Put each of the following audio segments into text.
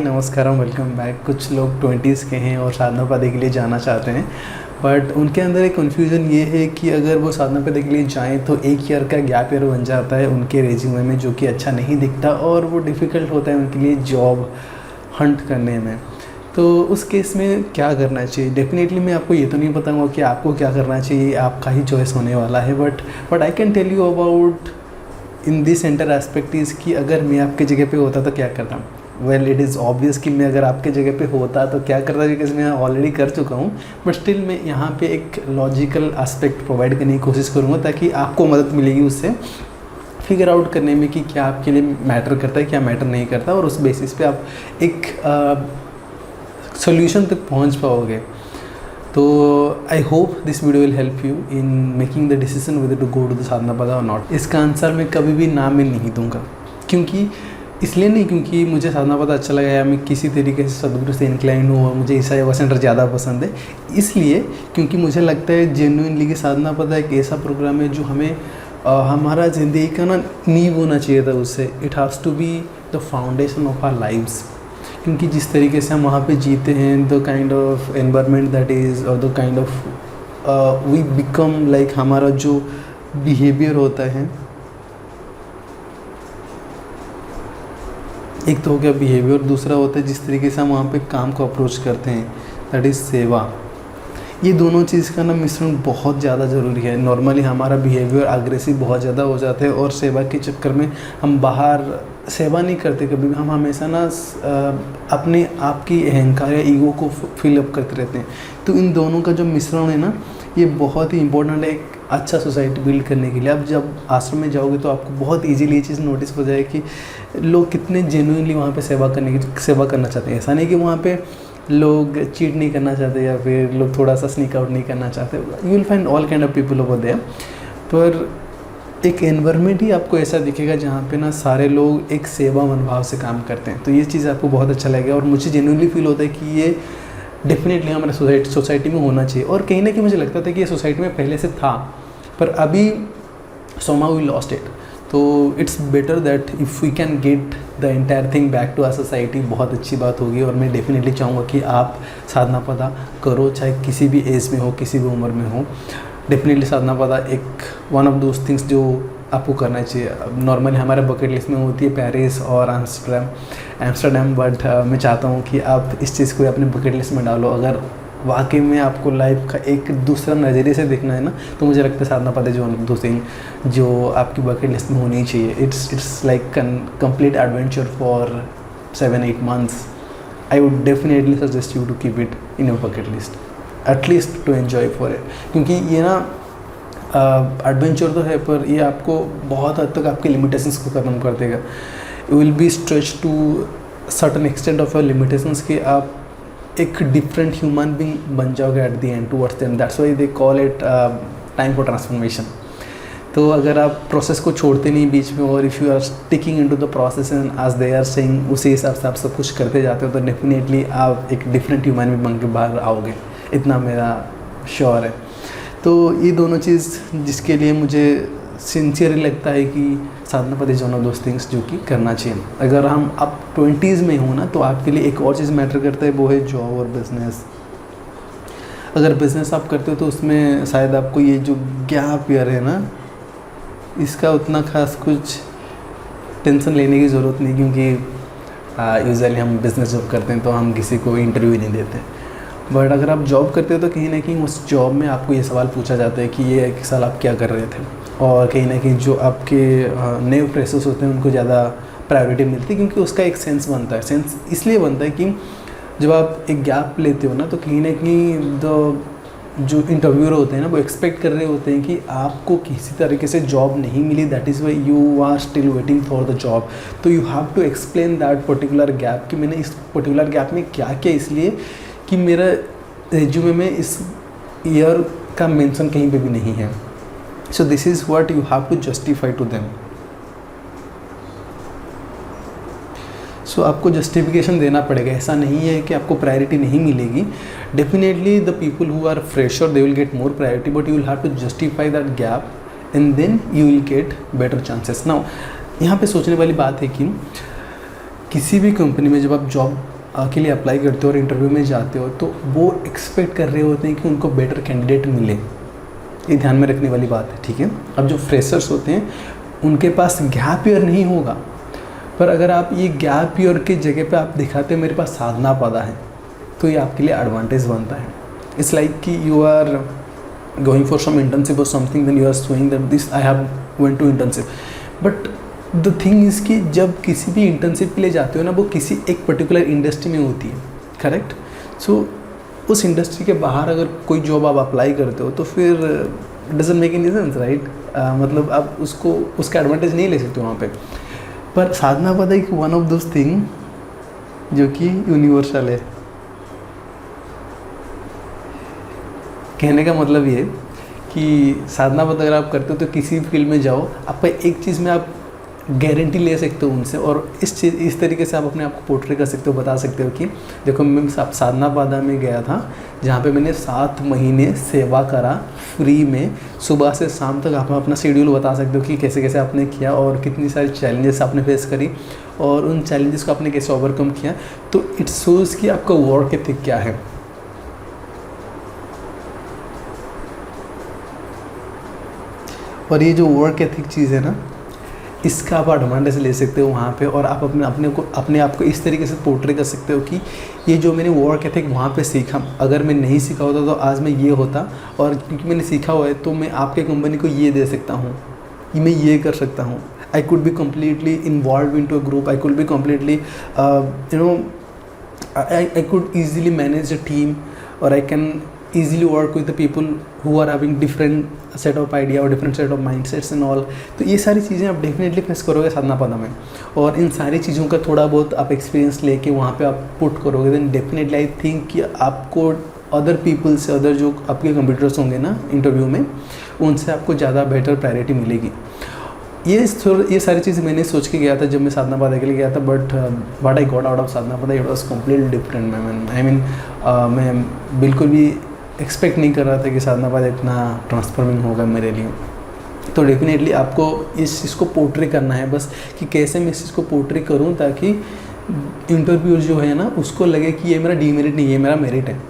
नमस्कारम, welcome back. कुछ लोग 20s के हैं और साधना पादे के लिए जाना चाहते हैं, बट उनके अंदर एक कन्फ्यूज़न ये है कि अगर वो साधना पादे के लिए जाएं तो एक ईयर का गैप ईयर बन जाता है उनके रेज्यूमे में, जो कि अच्छा नहीं दिखता और वो डिफ़िकल्ट होता है उनके लिए जॉब हंट करने में। तो उस केस में क्या करना चाहिए? डेफिनेटली मैं आपको ये तो नहीं बताऊंगा कि आपको क्या करना चाहिए, आपका ही चॉइस होने वाला है, but I can tell you about in this centre aspect is कि अगर मैं आपके जगह पे होता तो क्या करता। वेल, इट इज़ ऑब्वियस कि मैं अगर आपके जगह पे होता तो क्या करता, बिकॉज मैं ऑलरेडी कर चुका हूँ, बट स्टिल मैं यहाँ पे एक लॉजिकल एस्पेक्ट प्रोवाइड करने की कोशिश करूँगा ताकि आपको मदद मिलेगी उससे फिगर आउट करने में कि क्या आपके लिए मैटर करता है, क्या मैटर नहीं करता, और उस बेसिस पे आप एक सोल्यूशन तक पहुँच पाओगे। तो I hope this video will help you in making the decision whether to go to the Sadhanapada और नॉट। इसका आंसर मैं कभी भी ना में नहीं दूंगा, क्योंकि इसलिए नहीं क्योंकि मुझे साधना पादा अच्छा लगा या मैं किसी तरीके से सदगुरु से इंक्लाइन हूँ और मुझे ईसा योगा सेंटर ज़्यादा पसंद है, इसलिए क्योंकि मुझे लगता है जेन्युइनली कि साधना पादा एक ऐसा प्रोग्राम है जो हमें हमारा ज़िंदगी का ना नींव होना चाहिए था उससे। It has to be the foundation of our lives, क्योंकि जिस तरीके से हम वहाँ पे जीते हैं, the kind of environment that is और the kind of we become like, हमारा जो बिहेवियर होता है, एक तो हो गया बिहेवियर, दूसरा होता है जिस तरीके से हम वहाँ पे काम को अप्रोच करते हैं, दैट इज़ सेवा। ये दोनों चीज़ का ना मिश्रण बहुत ज़्यादा ज़रूरी है। नॉर्मली हमारा बिहेवियर अग्रेसिव बहुत ज़्यादा हो जाता है और सेवा के चक्कर में हम बाहर सेवा नहीं करते कभी भी, हम हमेशा ना अपने आप की अहंकार या ईगो को फिलअप करते रहते हैं। तो इन दोनों का जो मिश्रण है ना, ये बहुत ही इंपॉर्टेंट है एक अच्छा सोसाइटी बिल्ड करने के लिए। अब जब आश्रम में जाओगे तो आपको बहुत ईजीली ये चीज़ नोटिस हो जाए कि लोग कितने जेन्युइनली वहाँ पे सेवा करना चाहते हैं। ऐसा नहीं कि वहाँ पे लोग चीट नहीं करना चाहते या फिर लोग थोड़ा सा स्नीक आउट नहीं करना चाहते। You will find all kind of people over there, पर एक एनवायरनमेंट ही आपको ऐसा दिखेगा जहाँ पे ना सारे लोग एक सेवा मनोभाव से काम करते हैं। तो ये चीज़ आपको बहुत अच्छा लगेगा और मुझे जेन्युइनली फील होता है कि ये डेफिनेटली हमारे सोसाइटी में होना चाहिए। और कहीं ना कहीं मुझे लगता था कि ये सोसाइटी में पहले से था, पर अभी somehow we lost it। तो it's better that if we can get the entire thing back to our society, बहुत अच्छी बात होगी। और मैं डेफिनेटली चाहूँगा कि आप साधना पादा करो, चाहे किसी भी एज में हो, किसी भी उम्र में हो। डेफिनेटली साधना पादा एक वन ऑफ दोज थिंग्स जो आपको करना चाहिए। नॉर्मली हमारे बकेट लिस्ट में होती है पेरिस और एम्स्टर्डम, बट मैं चाहता हूँ कि आप इस चीज़ को अपने बकेट लिस्ट में डालो। अगर वाकई में आपको लाइफ का एक दूसरा नज़रिए से देखना है ना, तो मुझे लगता है साधना पादा जो दो थिंग जो आपकी बकेट लिस्ट में होनी चाहिए। It's like complete adventure for 7-8 months। I would definitely suggest you to keep it in your bucket list, at least to enjoy for it. क्योंकि ये ना एडवेंचर तो है, पर ये आपको बहुत हद तक आपके लिमिटेशंस को ख़त्म कर देगा। You will be stretch to certain extent of your limitations कि आप एक डिफरेंट ह्यूमन बीइंग बन जाओगे at the end towards them. That's why they call it time for transformation. तो अगर आप प्रोसेस को छोड़ते नहीं बीच में, और if you are sticking into the process and as they are saying, उसी हिसाब से आप सब कुछ करते जाते हो, तो डेफिनेटली आप एक डिफरेंट ह्यूमन बीइंग बन के बाहर आओगे, इतना मेरा श्योर है। तो ये दोनों चीज़ जिसके लिए मुझे सिंसियरली लगता है कि साधना पादा is one of those things जो कि करना चाहिए। अगर हम अब 20s में हो ना, तो आपके लिए एक और चीज़ मैटर करता है, वो है जॉब और बिजनेस। अगर बिजनेस आप करते हो तो उसमें शायद आपको ये जो गैप ईयर है ना, इसका उतना खास कुछ टेंशन लेने की ज़रूरत नहीं, क्योंकि यूजुअली हम बिज़नेस जॉब करते हैं तो हम किसी को इंटरव्यू नहीं देते। बट अगर आप जॉब करते हो तो कहीं ना कहीं उस जॉब में आपको ये सवाल पूछा जाता है कि ये 1 साल आप क्या कर रहे थे, और कहीं ना कहीं जो आपके नए फ्रेशर्स होते हैं उनको ज़्यादा प्रायोरिटी मिलती है, क्योंकि उसका एक सेंस बनता है। सेंस इसलिए बनता है कि जब आप एक गैप लेते हो ना, तो कहीं ना कहीं जो इंटरव्यूअर होते हैं ना, वो एक्सपेक्ट कर रहे होते हैं कि आपको किसी तरीके से जॉब नहीं मिली, that is why you are still waiting for the job. तो you have to explain that particular gap कि मैंने इस पर्टिकुलर गैप में क्या किया, इसलिए कि मेरा रेज्यूमे में इस ईयर का मेंशन कहीं पे भी नहीं है। So this is what you have to justify to them. So आपको जस्टिफिकेशन देना पड़ेगा। ऐसा नहीं है कि आपको प्रायोरिटी नहीं मिलेगी। Definitely the people who are fresher they will get more priority, but you will have to justify that gap and then you will get better chances. Now यहाँ पे सोचने वाली बात है कि किसी भी कंपनी में जब आप जॉब के लिए अप्लाई करते हो और इंटरव्यू में जाते हो तो वो एक्सपेक्ट कर रहे होते हैं कि उनको बेटर कैंडिडेट मिले। ये ध्यान में रखने वाली बात है, ठीक है। अब जो फ्रेशर्स होते हैं उनके पास गैप ईयर नहीं होगा, पर अगर आप ये गैप ईयर की जगह पे आप दिखाते हो मेरे पास साधना पदा है, तो ये आपके लिए एडवांटेज बनता है। इट्स लाइक कि you are going for some internship और something, then you are showing that this I have went to internship. But the thing is कि जब किसी भी इंटर्नशिप के लिए जाते हो ना, वो किसी एक पर्टिकुलर इंडस्ट्री में होती है, करेक्ट। सो उस इंडस्ट्री के बाहर अगर कोई जॉब आप अप्लाई करते हो तो फिर doesn't make any sense, right. मतलब आप उसका एडवांटेज नहीं ले सकते वहाँ पे। पर साधना पद एक वन ऑफ दोज थिंग जो कि यूनिवर्सल है। कहने का मतलब ये कि साधना पद अगर आप करते हो तो किसी भी फील्ड में जाओ, आपका एक चीज़ में आप गारंटी ले सकते हो उनसे, और इस तरीके से आप अपने आप को पोर्ट्रे कर सकते हो, बता सकते हो कि देखो मैं साधना पादा में गया था जहाँ पे मैंने 7 महीने सेवा करा फ्री में, सुबह से शाम तक। आप अपना शेड्यूल बता सकते हो कि कैसे कैसे आपने किया और कितनी सारी चैलेंजेस आपने फेस करी और उन चैलेंजेस को आपने कैसे ओवरकम किया। तो इट शोज़ कि आपका वर्क एथिक क्या है। और ये जो वर्क एथिक चीज़ है ना, इसका आप एडवांटेज ले सकते हो वहाँ पे, और आप अपने आप को इस तरीके से पोर्ट्रे कर सकते हो कि ये जो मैंने वर्क एथिक वहाँ पे सीखा, अगर मैं नहीं सीखा होता तो आज मैं ये होता, और क्योंकि मैंने सीखा हुआ है तो मैं आपके कंपनी को ये दे सकता हूँ, मैं ये कर सकता हूँ। I could be completely involve in to a group, I could be completely I could easily manage a team, or I can easily work with the people who are having different set of idea or different set of mindsets and all। तो ये सारी चीज़ें आप definitely face करोगे साधना पदा में, और इन सारी चीज़ों का थोड़ा बहुत आप एक्सपीरियंस लेके वहाँ पे आप पुट करोगे, देन डेफिनेटली आई थिंक कि आपको अदर पीपल से, अदर जो आपके कंप्यूटर्स होंगे ना इंटरव्यू में, उनसे आपको ज़्यादा बेटर प्रायोरिटी मिलेगी। ये सारी चीज़ मैंने सोच के गया था जब मैं साधना पदा के लिए गया था, but what I got out of Sadhanapada it was completely different. मैं बिल्कुल भी एक्सपेक्ट नहीं कर रहा था कि साधना पदा इतना ट्रांसफॉर्मिंग होगा मेरे लिए। तो डेफिनेटली आपको इस चीज़ को पोर्ट्रे करना है बस, कि कैसे मैं इस चीज़ को पोर्ट्रे करूँ ताकि इंटरव्यू जो है ना उसको लगे कि ये मेरा डीमेरिट नहीं, ये मेरा मेरिट है।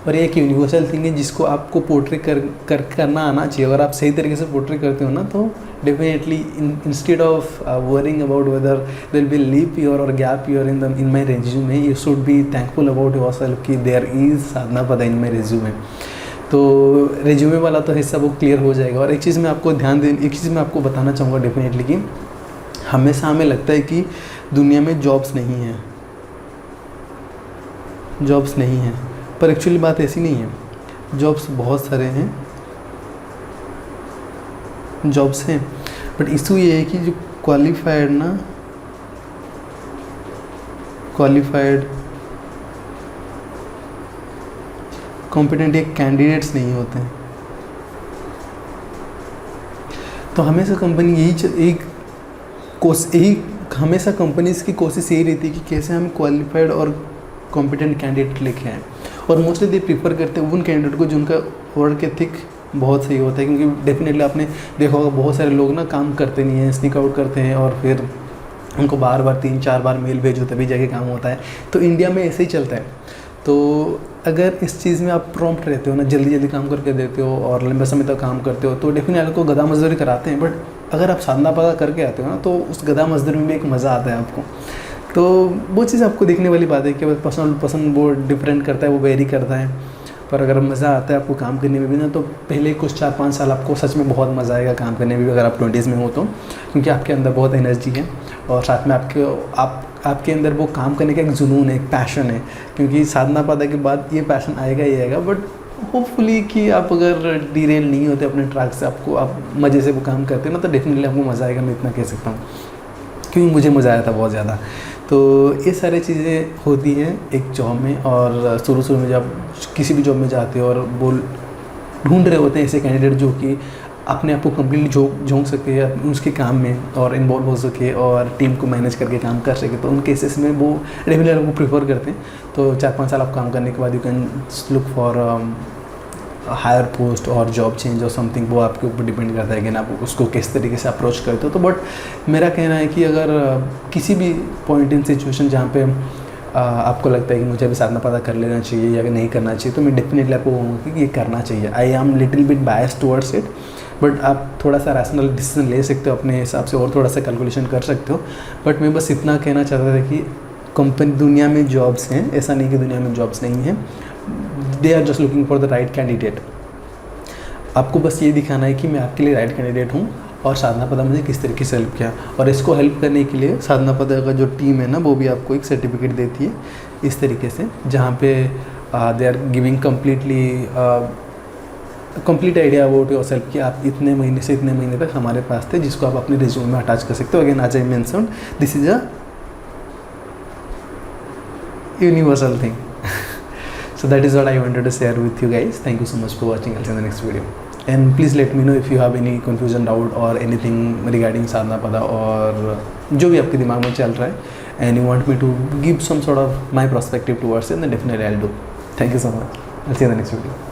और ये एक यूनिवर्सल थिंग है जिसको आपको पोर्ट्रे करना आना चाहिए। अगर आप सही तरीके से पोर्ट्रे करते हो ना, तो definitely instead of worrying about whether there will be leap year और gap year in my resume, you should be thankful about yourself कि there is Sadhanapada in my resume. तो रेज्यूमे वाला तो हिस्सा वो क्लियर हो जाएगा। और एक चीज़ मैं आपको एक चीज़ मैं आपको बताना चाहूँगा डेफिनेटली कि हमेशा हमें लगता है कि दुनिया में जॉब्स नहीं हैं, पर एक्चुअली बात ऐसी नहीं है। जॉब्स बहुत सारे हैं, जॉब्स हैं, बट इशू ये है कि जो क्वालिफाइड कॉम्पिटेंट एक कैंडिडेट्स नहीं होते हैं। तो हमेशा कंपनी हमेशा कंपनीज की कोशिश यही रहती है कि कैसे हम क्वालिफाइड और कॉम्पिटेंट कैंडिडेट लेके आएँ, और मोस्टली दे प्रीफर करते हैं उन कैंडिडेट को जिनका वर्क एथिक बहुत सही होता है। क्योंकि डेफिनेटली आपने देखा होगा बहुत सारे लोग ना काम करते नहीं हैं, स्नीक आउट करते हैं, और फिर उनको बार 3-4 बार मेल भेजो तभी जाके काम होता है। तो इंडिया में ऐसे ही चलता है। तो अगर इस चीज़ में आप प्रॉम्प्ट रहते हो ना, जल्दी काम करके देते हो और लंबे समय तक काम करते हो, तो डेफिनेटली आपको गधा मजदूरी कराते हैं। बट अगर आप साधना पदा करके आते हो ना, तो उस गधा मजदूरी में भी एक मज़ा आता है आपको। तो वो चीज़ आपको देखने वाली बात है कि पर्सनल पसंद वो डिफरेंट करता है, वो वेरी करता है। पर अगर मज़ा आता है आपको काम करने में भी ना, तो पहले कुछ 4-5 साल आपको सच में बहुत मज़ा आएगा काम करने में भी, अगर आप 20s में हो तो, क्योंकि आपके अंदर बहुत एनर्जी है और साथ में आपके अंदर वो काम करने का एक जुनून है, एक पैशन है। क्योंकि साधना पदा के बाद ये पैशन आएगा ही आएगा। बट होपफुली कि आप अगर डीरेल नहीं होते अपने ट्रैक से, आप मज़े से वो काम करते हैं ना, तो डेफिनेटली आपको मज़ा आएगा। मैं इतना कह सकता हूँ क्योंकि मुझे मज़ा आया था बहुत ज़्यादा। तो ये सारी चीज़ें होती हैं एक जॉब में। और शुरू में जब किसी भी जॉब में जाते हो और वो ढूंढ रहे होते हैं ऐसे कैंडिडेट जो कि अपने आप को कम्प्लीटली झोंक सके उसके काम में और इन्वॉल्व हो सके और टीम को मैनेज करके काम कर सके, तो उन केसेस में वो रेगुलर वो प्रीफर करते हैं। तो 4-5 साल आप काम करने के बाद you can look for higher post और जॉब चेंज और समथिंग। वो आपके ऊपर डिपेंड करता है कि ना आप उसको किस तरीके से अप्रोच करते हो। तो बट मेरा कहना है कि अगर किसी भी पॉइंट इन सिचुएशन जहाँ पे आपको लगता है कि मुझे भी साधना पदा कर लेना चाहिए या नहीं करना चाहिए, तो मैं डेफिनेटली आपको कहूँगा कि ये करना चाहिए। I am little bit bias towards it, but आप थोड़ा सा रैशनल डिसीजन ले सकते हो अपने हिसाब से और थोड़ा सा कैलकुलेशन कर सकते हो। बट मैं बस इतना कहना चाहता था कि कंपनी दुनिया में जॉब्स हैं, ऐसा नहीं कि दुनिया में जॉब्स नहीं हैं, they are just looking for the right candidate. आपको बस ये दिखाना है कि मैं आपके लिए राइट कैंडिडेट हूँ और साधना पदा मुझे किस तरीके से हेल्प किया। और इसको हेल्प करने के लिए साधना पदा का जो टीम है ना, वो भी आपको एक सर्टिफिकेट देती है इस तरीके से, जहाँ पे they are giving complete idea about yourself कि आप इतने महीने से इतने महीने तक हमारे पास थे, जिसको आप अपने रिज्यूम में अटैच कर सकते हो। Again as I mentioned, this is a universal thing. So that is what I wanted to share with you guys. Thank you so much for watching. I'll see you in the next video. And please let me know if you have any confusion, doubt or anything regarding sadhana pada or जो भी आपके दिमाग में चल रहा है and you want me to give some sort of my perspective towards it, then definitely I'll do. Thank you so much. I'll see you in the next video.